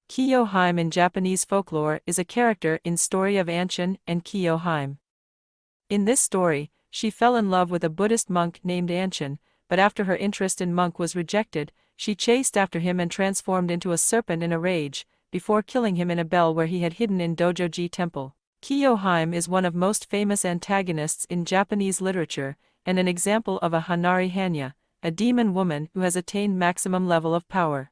Kiyo Hime in Japanese folklore is a character in story of Anshin and Kiyo Hime. In this story, she fell in love with a Buddhist monk named Anshin, but after her interest in monk was rejected, she chased after him and transformed into a serpent in a rage, before killing him in a bell where he had hidden in Dojoji Temple. Kiyo Hime is one of most famous antagonists in Japanese literature, and an example of a Hanari Hanya, a demon woman who has attained maximum level of power.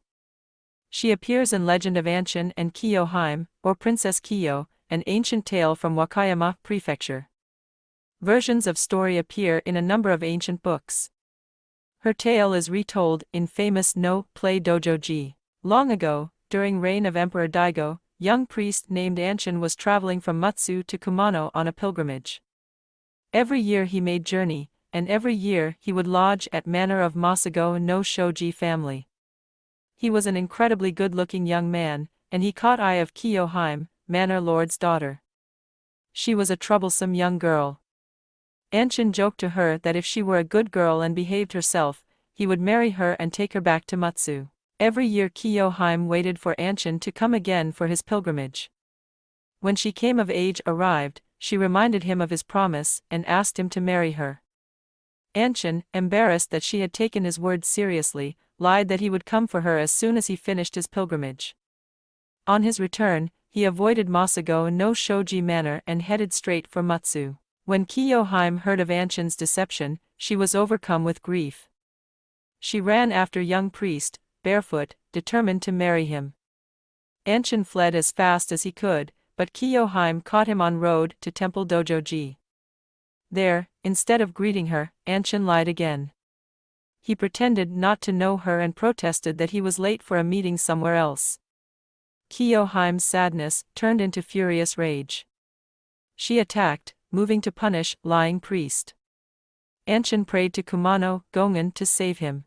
She appears in Legend of Anshin and Kiyo Hime, or Princess Kiyo, an ancient tale from Wakayama Prefecture. Versions of story appear in a number of ancient books. Her tale is retold in famous no-play Dojoji. Long ago, during reign of Emperor Daigo, young priest named Anshin was traveling from Mutsu to Kumano on a pilgrimage. Every year he made journey, and every year he would lodge at manor of Masago no Shoji family. He was an incredibly good-looking young man, and he caught eye of Kiyo Hime, manor lord's daughter. She was a troublesome young girl. Anshin joked to her that if she were a good girl and behaved herself, he would marry her and take her back to Mutsu. Every year Kiyo Hime waited for Anshin to come again for his pilgrimage. When she came of age arrived, she reminded him of his promise and asked him to marry her. Anshin, embarrassed that she had taken his word seriously, lied that he would come for her as soon as he finished his pilgrimage. On his return, he avoided Masago no Shoji manor and headed straight for Mutsu. When Kiyo Hime heard of Anshin's deception, she was overcome with grief. She ran after young priest, barefoot, determined to marry him. Anshin fled as fast as he could, but Kiyo Hime caught him on road to Temple Dojoji. There, instead of greeting her, Anshin lied again. He pretended not to know her and protested that he was late for a meeting somewhere else. Kiyo Hime's sadness turned into furious rage. She attacked, moving to punish lying priest. Anshin prayed to Kumano Gongen to save him.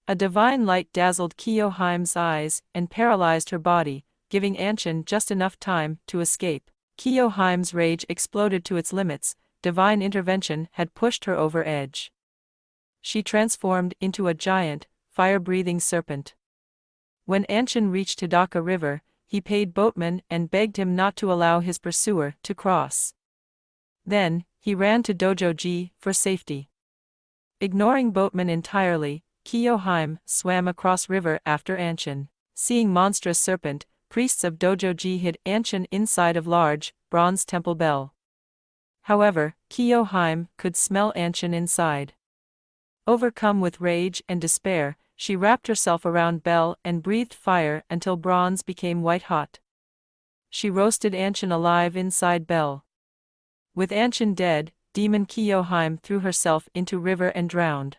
A divine light dazzled Kiyo Hime's eyes and paralyzed her body, giving Anshin just enough time to escape. Kiyo Hime's rage exploded to its limits. Divine intervention had pushed her over edge. She transformed into a giant, fire-breathing serpent. When Anshin reached Hidaka River, he paid boatman and begged him not to allow his pursuer to cross. Then, he ran to Dojoji for safety. Ignoring boatman entirely, Kiyo Hime swam across river after Anshin. Seeing monstrous serpent, priests of Dojoji hid Anshin inside of large, bronze temple bell. However, Kiyo Hime could smell Anshin inside. Overcome with rage and despair, she wrapped herself around Bell and breathed fire until bronze became white-hot. She roasted Anshin alive inside Bell. With Anshin dead, demon Kiyo Hime threw herself into river and drowned.